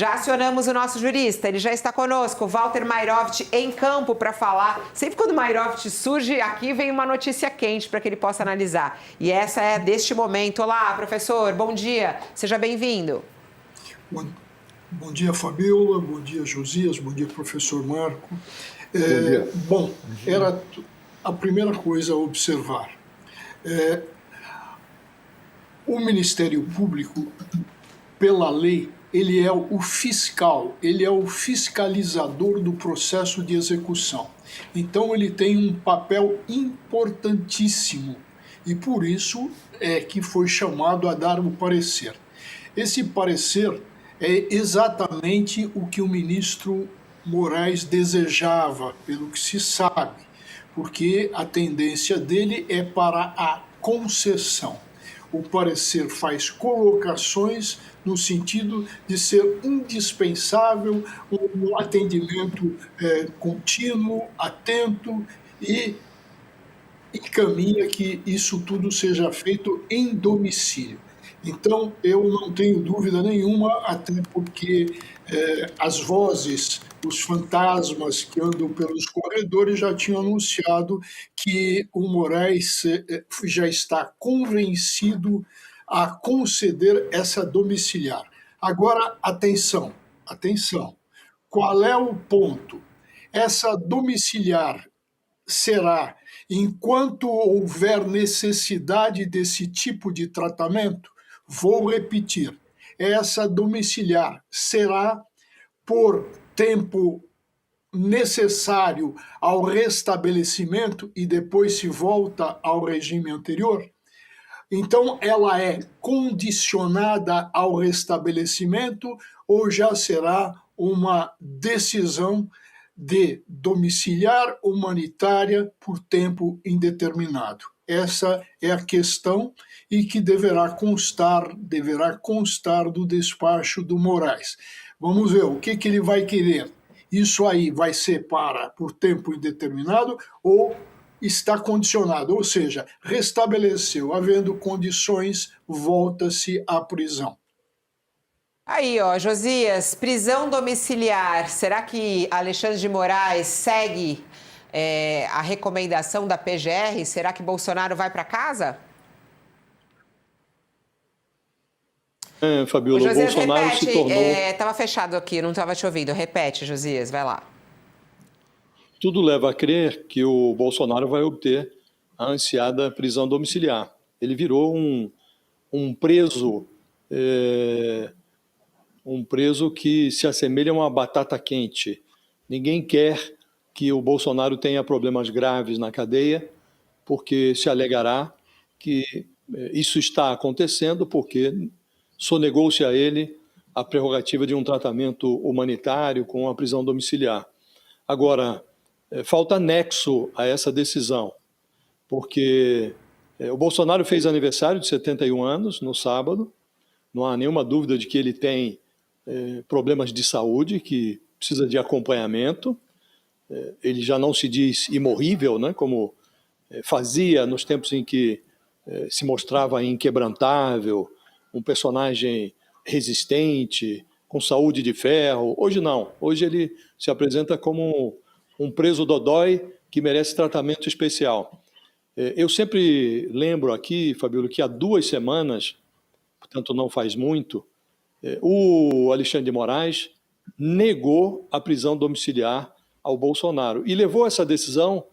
Já acionamos o nosso jurista, ele já está conosco, Walter Mairovit, em campo para falar. Sempre quando o Mairovit surge, aqui vem uma notícia quente para que ele possa analisar. E essa é deste momento. Olá, professor, bom dia, seja bem-vindo. Bom dia, Fabiola, bom dia, Josias, bom dia, professor Marco. Bom dia. Bom, era a primeira coisa a observar. O Ministério Público, pela lei, ele é o fiscal, ele é o fiscalizador do processo de execução. Então, ele tem um papel importantíssimo e, por isso, é que foi chamado a dar o parecer. Esse parecer é exatamente o que o ministro Moraes desejava, pelo que se sabe, porque a tendência dele é para a concessão. O parecer faz colocações no sentido de ser indispensável um atendimento contínuo, atento e encaminha que isso tudo seja feito em domicílio. Então, eu não tenho dúvida nenhuma, até porque as vozes, os fantasmas que andam pelos corredores já tinham anunciado que o Moraes já está convencido a conceder essa domiciliar. Agora, atenção. Qual é o ponto? Essa domiciliar será, enquanto houver necessidade desse tipo de tratamento, vou repetir, essa domiciliar será por tempo necessário ao restabelecimento e depois se volta ao regime anterior. Então, ela é condicionada ao restabelecimento ou já será uma decisão de domiciliar humanitária por tempo indeterminado? Essa é a questão e que deverá constar do despacho do Moraes. Vamos ver o que ele vai querer. Isso aí vai ser por tempo indeterminado ou está condicionado, ou seja, restabeleceu, havendo condições, volta-se à prisão. Aí, ó, Josias, prisão domiciliar. Será que Alexandre de Moraes segue a recomendação da PGR? Será que Bolsonaro vai para casa? Fabiola, Josias, o Bolsonaro repete, se tornou... Estava fechado aqui, não estava te ouvindo. Repete, Josias, vai lá. Tudo leva a crer que o Bolsonaro vai obter a ansiada prisão domiciliar. Ele virou um preso... um preso que se assemelha a uma batata quente. Ninguém quer que o Bolsonaro tenha problemas graves na cadeia, porque se alegará que isso está acontecendo porque sonegou-se a ele a prerrogativa de um tratamento humanitário com a prisão domiciliar. Agora, falta nexo a essa decisão, porque o Bolsonaro fez aniversário de 71 anos no sábado, não há nenhuma dúvida de que ele tem problemas de saúde, que precisa de acompanhamento. Ele já não se diz imorrível, né, como fazia nos tempos em que se mostrava inquebrantável, um personagem resistente, com saúde de ferro. Hoje não. Hoje ele se apresenta como um preso dodói que merece tratamento especial. Eu sempre lembro aqui, Fabíola, que há 2 semanas, portanto não faz muito, o Alexandre de Moraes negou a prisão domiciliar ao Bolsonaro e levou essa decisão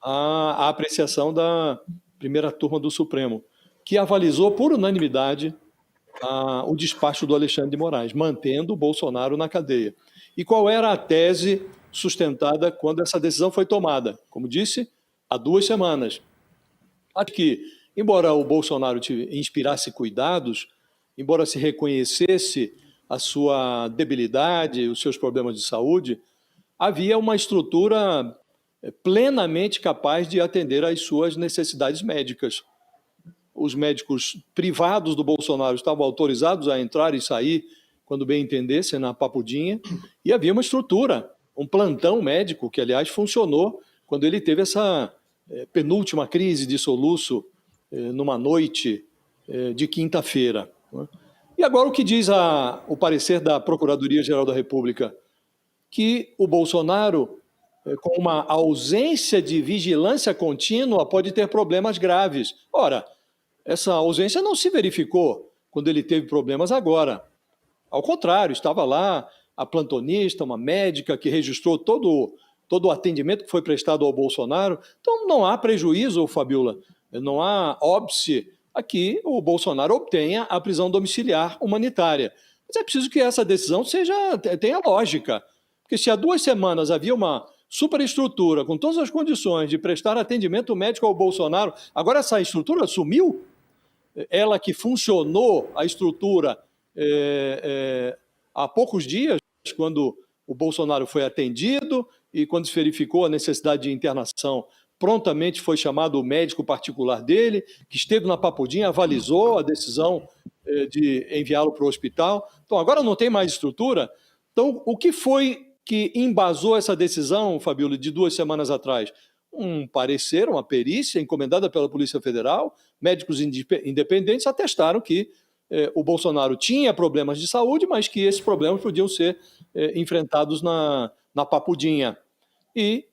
à apreciação da primeira turma do Supremo, que avalizou por unanimidade o despacho do Alexandre de Moraes, mantendo o Bolsonaro na cadeia. E qual era a tese sustentada quando essa decisão foi tomada? Como disse, há 2 semanas. Acho que, embora o Bolsonaro inspirasse cuidados, embora se reconhecesse a sua debilidade, os seus problemas de saúde, havia uma estrutura plenamente capaz de atender às suas necessidades médicas. Os médicos privados do Bolsonaro estavam autorizados a entrar e sair quando bem entendessem na Papudinha, e havia uma estrutura, um plantão médico que, aliás, funcionou quando ele teve essa penúltima crise de soluço numa noite de quinta-feira. E agora o que diz o parecer da Procuradoria-Geral da República? Que o Bolsonaro, com uma ausência de vigilância contínua, pode ter problemas graves. Ora, essa ausência não se verificou quando ele teve problemas agora. Ao contrário, estava lá a plantonista, uma médica que registrou todo o atendimento que foi prestado ao Bolsonaro. Então, não há prejuízo, Fabiola, não há óbice a que o Bolsonaro obtenha a prisão domiciliar humanitária. Mas é preciso que essa decisão tenha lógica. Porque se há 2 semanas havia uma superestrutura com todas as condições de prestar atendimento médico ao Bolsonaro, agora essa estrutura sumiu? Ela que funcionou, a estrutura, há poucos dias, quando o Bolsonaro foi atendido e quando se verificou a necessidade de internação, prontamente foi chamado o médico particular dele, que esteve na Papudinha, avalizou a decisão de enviá-lo para o hospital. Então, agora não tem mais estrutura. Então, o que foi que embasou essa decisão, Fabíola, de 2 semanas atrás? Um parecer, uma perícia encomendada pela Polícia Federal, médicos independentes atestaram que o Bolsonaro tinha problemas de saúde, mas que esses problemas podiam ser enfrentados na Papudinha. E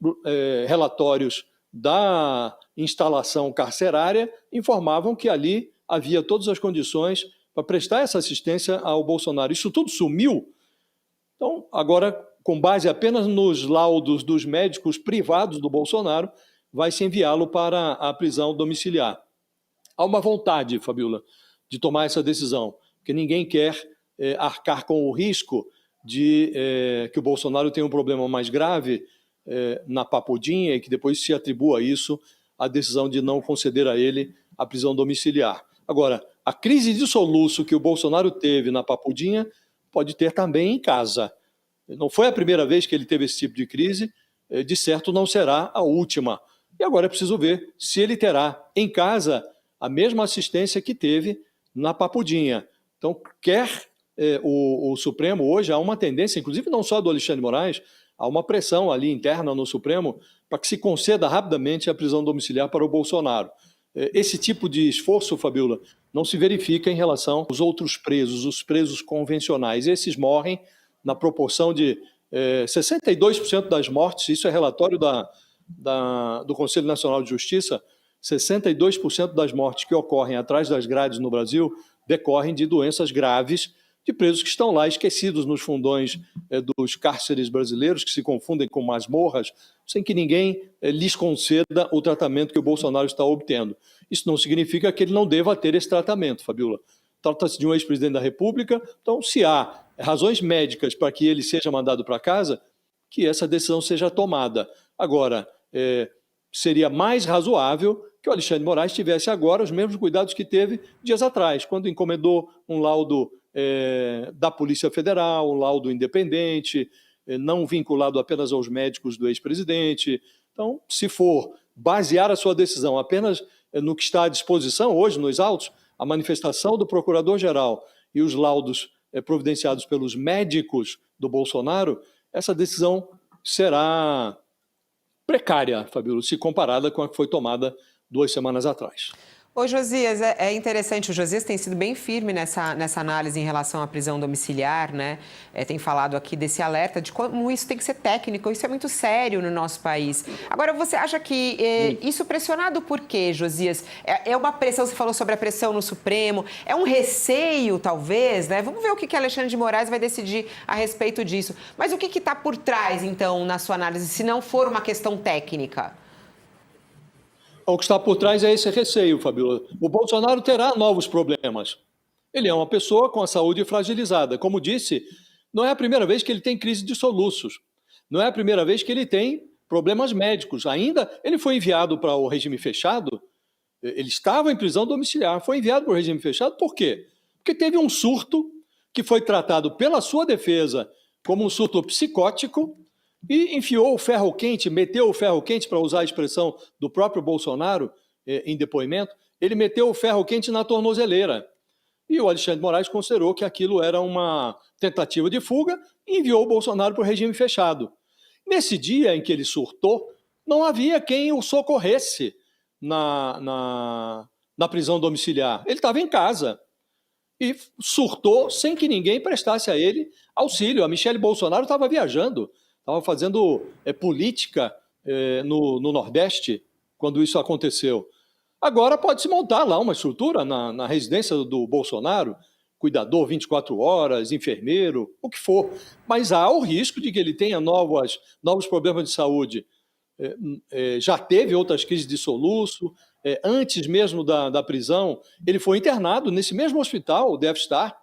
relatórios da instalação carcerária informavam que ali havia todas as condições para prestar essa assistência ao Bolsonaro. Isso tudo sumiu. Então, agora, com base apenas nos laudos dos médicos privados do Bolsonaro, vai se enviá-lo para a prisão domiciliar. Há uma vontade, Fabiola, de tomar essa decisão, porque ninguém quer arcar com o risco de que o Bolsonaro tenha um problema mais grave na Papudinha e que depois se atribua a isso a decisão de não conceder a ele a prisão domiciliar. Agora, a crise de soluço que o Bolsonaro teve na Papudinha pode ter também em casa. Não foi a primeira vez que ele teve esse tipo de crise, de certo não será a última. E agora é preciso ver se ele terá em casa a mesma assistência que teve na Papudinha. Então, o Supremo hoje, há uma tendência, inclusive não só do Alexandre de Moraes, há uma pressão ali interna no Supremo para que se conceda rapidamente a prisão domiciliar para o Bolsonaro. Esse tipo de esforço, Fabiola, não se verifica em relação aos outros presos, os presos convencionais. Esses morrem na proporção de 62% das mortes, isso é relatório do Conselho Nacional de Justiça, 62% das mortes que ocorrem atrás das grades no Brasil decorrem de doenças graves de presos que estão lá esquecidos nos fundões dos cárceres brasileiros, que se confundem com masmorras, sem que ninguém lhes conceda o tratamento que o Bolsonaro está obtendo. Isso não significa que ele não deva ter esse tratamento, Fabiola. Trata-se de um ex-presidente da República, então se há razões médicas para que ele seja mandado para casa, que essa decisão seja tomada. Agora, seria mais razoável que o Alexandre de Moraes tivesse agora os mesmos cuidados que teve dias atrás, quando encomendou um laudo da Polícia Federal, um laudo independente, não vinculado apenas aos médicos do ex-presidente. Então, se for basear a sua decisão apenas no que está à disposição hoje nos autos, a manifestação do Procurador-Geral e os laudos providenciados pelos médicos do Bolsonaro, essa decisão será precária, Fabíola, se comparada com a que foi tomada 2 semanas atrás. Ô, Josias, é interessante, o Josias tem sido bem firme nessa análise em relação à prisão domiciliar, né? Tem falado aqui desse alerta de como isso tem que ser técnico, isso é muito sério no nosso país. Agora, você acha que isso pressionado por quê, Josias? É uma pressão, você falou sobre a pressão no Supremo, é um receio, talvez, né? Vamos ver o que Alexandre de Moraes vai decidir a respeito disso. Mas o que está por trás, então, na sua análise, se não for uma questão técnica? O que está por trás é esse receio, Fabiola. O Bolsonaro terá novos problemas. Ele é uma pessoa com a saúde fragilizada. Como disse, não é a primeira vez que ele tem crise de soluços. Não é a primeira vez que ele tem problemas médicos. Ainda ele foi enviado para o regime fechado. Ele estava em prisão domiciliar. Foi enviado para o regime fechado por quê? Porque teve um surto que foi tratado pela sua defesa como um surto psicótico, e enfiou o ferro quente, meteu o ferro quente, para usar a expressão do próprio Bolsonaro em depoimento, ele meteu o ferro quente na tornozeleira. E o Alexandre de Moraes considerou que aquilo era uma tentativa de fuga e enviou o Bolsonaro para o regime fechado. Nesse dia em que ele surtou, não havia quem o socorresse na prisão domiciliar. Ele estava em casa. e surtou sem que ninguém prestasse a ele auxílio. A Michele Bolsonaro estava viajando, estava fazendo política no Nordeste quando isso aconteceu. Agora pode-se montar lá uma estrutura na residência do Bolsonaro, cuidador 24 horas, enfermeiro, o que for. Mas há o risco de que ele tenha novos problemas de saúde. Já teve outras crises de soluço. Antes mesmo da prisão, ele foi internado nesse mesmo hospital, o Death Star,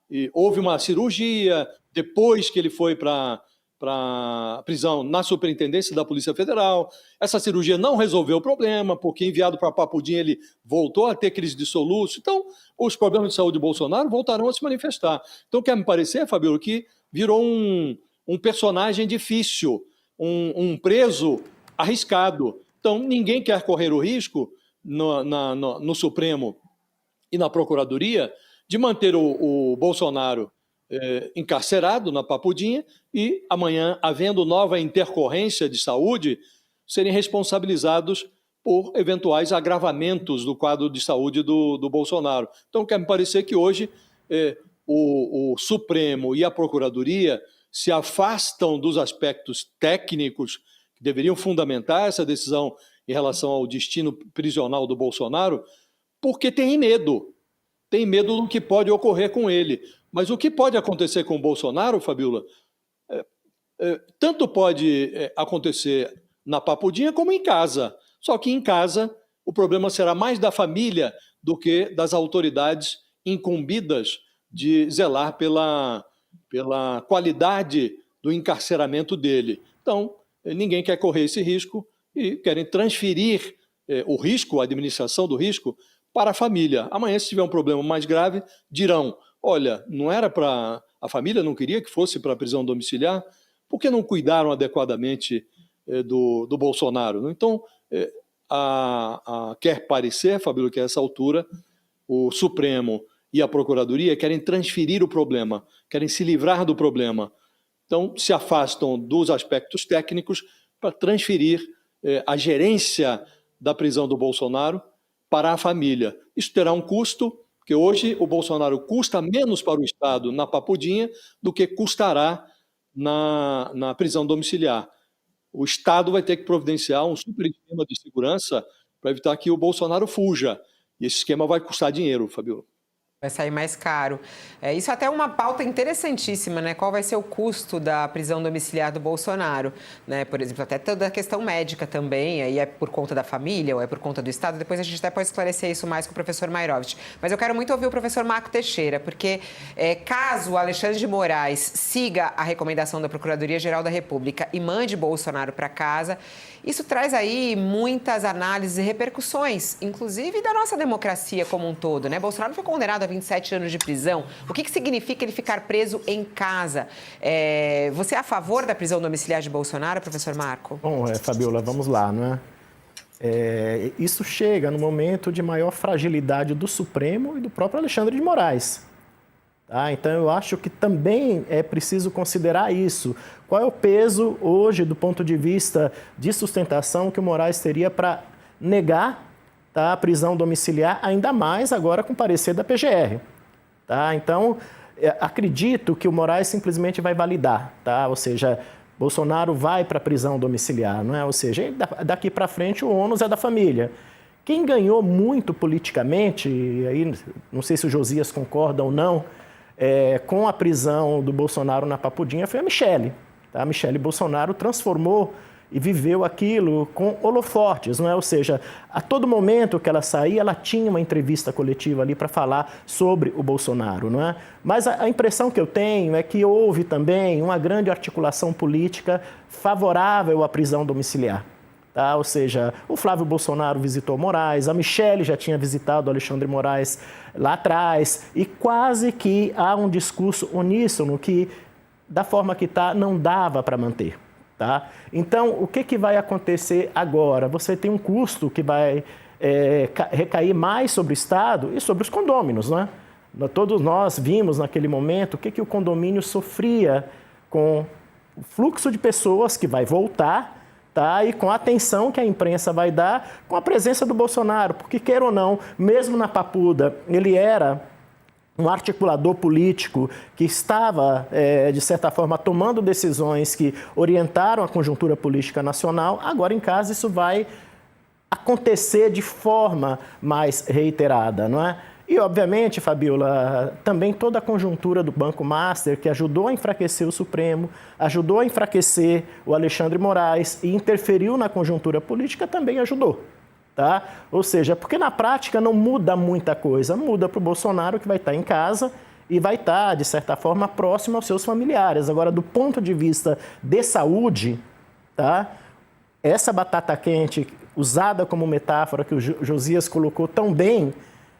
e houve uma cirurgia. Depois que ele foi para a prisão na Superintendência da Polícia Federal, essa cirurgia não resolveu o problema, porque enviado para Papudim ele voltou a ter crise de soluço. Então, os problemas de saúde de Bolsonaro voltarão a se manifestar. Então, quer me parecer, Fabíola, que virou um personagem difícil, um preso arriscado. Então, ninguém quer correr o risco no Supremo e na Procuradoria de manter o Bolsonaro encarcerado na Papudinha e amanhã, havendo nova intercorrência de saúde, serem responsabilizados por eventuais agravamentos do quadro de saúde do Bolsonaro. Então, quer me parecer que hoje o Supremo e a Procuradoria se afastam dos aspectos técnicos que deveriam fundamentar essa decisão em relação ao destino prisional do Bolsonaro, porque tem medo do que pode ocorrer com ele. Mas o que pode acontecer com o Bolsonaro, Fabíola, tanto pode acontecer na Papudinha como em casa. Só que em casa o problema será mais da família do que das autoridades incumbidas de zelar pela qualidade do encarceramento dele. Então, ninguém quer correr esse risco e querem transferir o risco, a administração do risco, para a família. Amanhã, se tiver um problema mais grave, dirão: olha, não era para... A família não queria que fosse para a prisão domiciliar, por que não cuidaram adequadamente do Bolsonaro? Então, quer parecer, Fabíola, que a essa altura o Supremo e a Procuradoria querem transferir o problema, querem se livrar do problema. Então, se afastam dos aspectos técnicos para transferir a gerência da prisão do Bolsonaro para a família. Isso terá um custo, porque hoje o Bolsonaro custa menos para o Estado na Papudinha do que custará na prisão domiciliar. O Estado vai ter que providenciar um super esquema de segurança para evitar que o Bolsonaro fuja. E esse esquema vai custar dinheiro, Fabíola. Vai sair mais caro. Isso até é uma pauta interessantíssima, né? Qual vai ser o custo da prisão domiciliar do Bolsonaro, né? Por exemplo, até toda a questão médica também, aí é por conta da família ou é por conta do Estado. Depois a gente até pode esclarecer isso mais com o professor Mairovich. Mas eu quero muito ouvir o professor Marco Teixeira, porque caso o Alexandre de Moraes siga a recomendação da Procuradoria-Geral da República e mande Bolsonaro para casa, isso traz aí muitas análises e repercussões, inclusive da nossa democracia como um todo, né? Bolsonaro foi condenado a 27 anos de prisão. O que significa ele ficar preso em casa? Você é a favor da prisão domiciliar de Bolsonaro, professor Marco? Bom, Fabíola, vamos lá, não é? Isso chega no momento de maior fragilidade do Supremo e do próprio Alexandre de Moraes. Tá? Então, eu acho que também é preciso considerar isso. Qual é o peso hoje, do ponto de vista de sustentação, que o Moraes teria para negar, tá, a prisão domiciliar, ainda mais agora com o parecer da PGR. Tá? Então, acredito que o Moraes simplesmente vai validar. Tá? Ou seja, Bolsonaro vai para a prisão domiciliar. Não é? Ou seja, daqui para frente o ônus é da família. Quem ganhou muito politicamente, e aí não sei se o Josias concorda ou não, com a prisão do Bolsonaro na Papudinha foi a Michele. Tá? A Michele Bolsonaro transformou e viveu aquilo com holofortes, não é? Ou seja, a todo momento que ela saía, ela tinha uma entrevista coletiva ali para falar sobre o Bolsonaro, não é? Mas a impressão que eu tenho é que houve também uma grande articulação política favorável à prisão domiciliar. Tá? Ou seja, o Flávio Bolsonaro visitou Moraes, a Michele já tinha visitado o Alexandre de Moraes lá atrás, e quase que há um discurso uníssono que, da forma que está, não dava para manter. Tá? Então, o que vai acontecer agora? Você tem um custo que vai recair mais sobre o Estado e sobre os condôminos. Né? Todos nós vimos naquele momento o que o condomínio sofria com o fluxo de pessoas que vai voltar, tá? E com a atenção que a imprensa vai dar com a presença do Bolsonaro. Porque, queira ou não, mesmo na Papuda, ele era um articulador político que estava, de certa forma, tomando decisões que orientaram a conjuntura política nacional, agora em casa isso vai acontecer de forma mais reiterada, não é? E, obviamente, Fabiola, também toda a conjuntura do Banco Master, que ajudou a enfraquecer o Supremo, ajudou a enfraquecer o Alexandre de Moraes e interferiu na conjuntura política, também ajudou. Tá? Ou seja, porque na prática não muda muita coisa, muda para o Bolsonaro, que vai estar em casa e vai estar, de certa forma, próximo aos seus familiares. Agora, do ponto de vista de saúde, tá? Essa batata quente, usada como metáfora que o Josias colocou tão bem,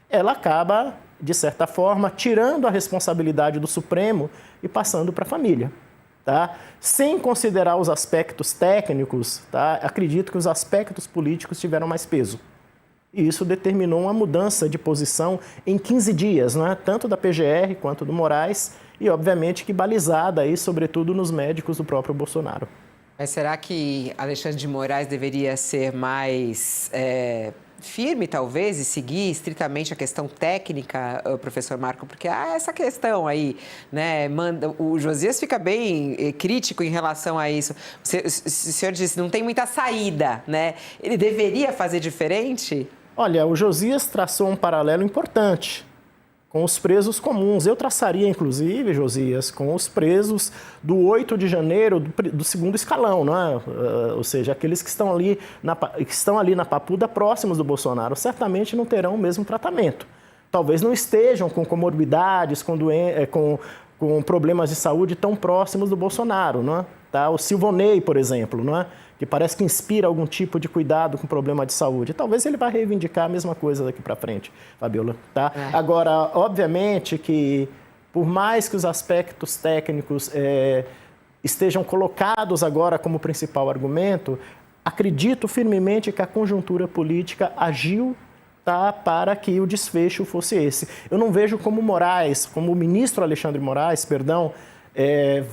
ela acaba, de certa forma, tirando a responsabilidade do Supremo e passando para a família. Tá? Sem considerar os aspectos técnicos, tá? Acredito que os aspectos políticos tiveram mais peso. E isso determinou uma mudança de posição em 15 dias, não é? Tanto da PGR quanto do Moraes, e obviamente que balizada aí, sobretudo nos médicos do próprio Bolsonaro. Mas será que Alexandre de Moraes deveria ser mais firme, talvez, e seguir estritamente a questão técnica, professor Marco? Porque há essa questão aí, né? O Josias fica bem crítico em relação a isso. O senhor disse, não tem muita saída, né? Ele deveria fazer diferente? Olha, o Josias traçou um paralelo importante com os presos comuns. Eu traçaria, inclusive, Josias, com os presos do 8 de janeiro do segundo escalão, não é? Ou seja, aqueles que estão ali na Papuda próximos do Bolsonaro, certamente não terão o mesmo tratamento. Talvez não estejam com comorbidades, com problemas de saúde tão próximos do Bolsonaro, não é? Tá? O Silvonei, por exemplo, não é? Que parece que inspira algum tipo de cuidado com problema de saúde. Talvez ele vá reivindicar a mesma coisa daqui para frente, Fabiola. Tá? Agora, obviamente que, por mais que os aspectos técnicos estejam colocados agora como principal argumento, acredito firmemente que a conjuntura política agiu, tá, para que o desfecho fosse esse. Eu não vejo como o ministro Alexandre de Moraes,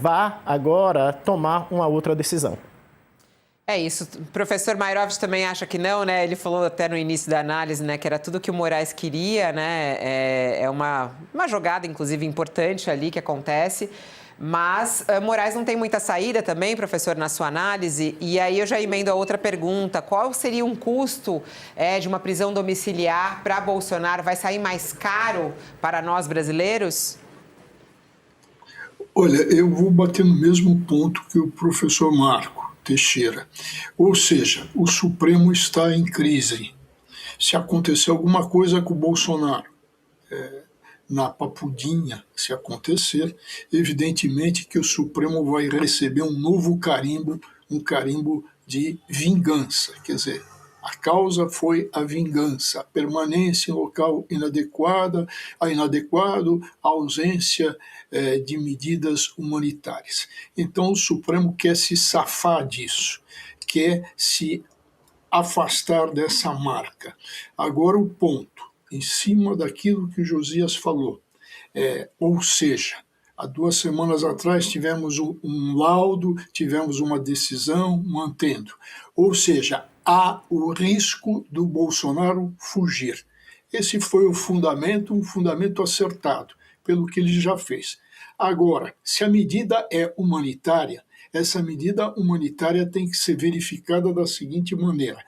vá agora tomar uma outra decisão. É isso. O professor Mairovich também acha que não, né? Ele falou até no início da análise, né, que era tudo que o Moraes queria, né? É uma jogada, inclusive, importante ali que acontece. Mas Moraes não tem muita saída também, professor, na sua análise. E aí eu já emendo a outra pergunta. Qual seria um custo de uma prisão domiciliar para Bolsonaro? Vai sair mais caro para nós brasileiros? Olha, eu vou bater no mesmo ponto que o professor Marco Teixeira. Ou seja, o Supremo está em crise. Se acontecer alguma coisa com o Bolsonaro, na papudinha, se acontecer, evidentemente que o Supremo vai receber um novo carimbo, um carimbo de vingança. Quer dizer, a causa foi a vingança, a permanência em local inadequado, a ausência de medidas humanitárias. Então, o Supremo quer se safar disso, quer se afastar dessa marca. Agora, o ponto, em cima daquilo que o Josias falou, ou seja, há 2 semanas atrás tivemos um laudo, tivemos uma decisão mantendo. Ou seja, há o risco do Bolsonaro fugir. Esse foi o fundamento, um fundamento acertado, pelo que ele já fez. Agora, se a medida é humanitária, essa medida humanitária tem que ser verificada da seguinte maneira.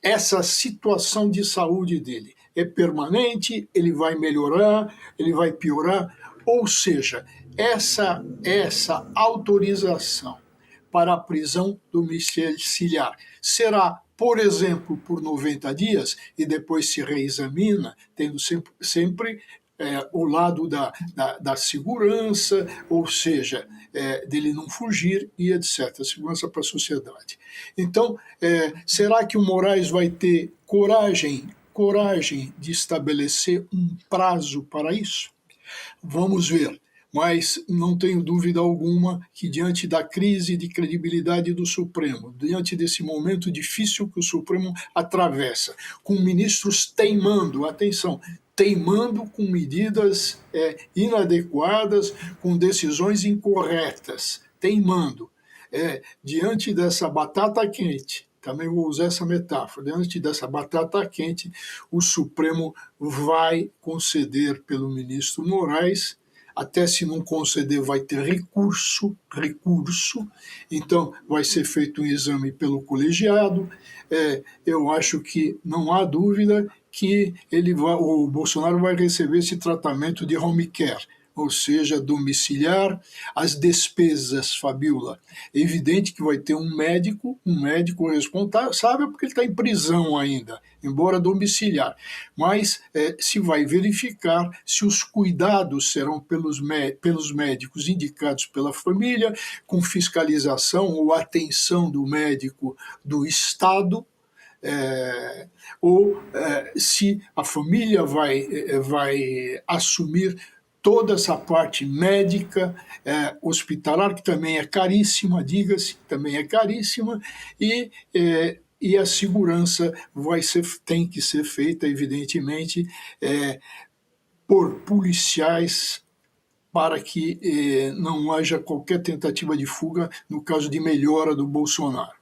Essa situação de saúde dele é permanente, ele vai melhorar, ele vai piorar, ou seja, essa autorização para a prisão domiciliar será, por exemplo, por 90 dias e depois se reexamina, tendo sempre o lado da segurança, ou seja, dele não fugir e etc., segurança para a sociedade. Então, será que o Moraes vai ter coragem de estabelecer um prazo para isso? Vamos ver, mas não tenho dúvida alguma que diante da crise de credibilidade do Supremo, diante desse momento difícil que o Supremo atravessa, com ministros teimando, atenção, teimando com medidas inadequadas, com decisões incorretas, teimando. Diante dessa batata quente, também vou usar essa metáfora, diante dessa batata quente, o Supremo vai conceder pelo ministro Moraes, até se não conceder vai ter recurso, então vai ser feito um exame pelo colegiado. Eu acho que não há dúvida que o Bolsonaro vai receber esse tratamento de home care, ou seja, domiciliar. As despesas, Fabiola, é evidente que vai ter um médico responsável, porque ele está em prisão ainda, embora domiciliar, mas se vai verificar se os cuidados serão pelos médicos indicados pela família, com fiscalização ou atenção do médico do Estado, ou se a família vai assumir toda essa parte médica, hospitalar, que também é caríssima, diga-se, também é caríssima, e a segurança tem que ser feita, evidentemente, por policiais, para que não haja qualquer tentativa de fuga no caso de melhora do Bolsonaro.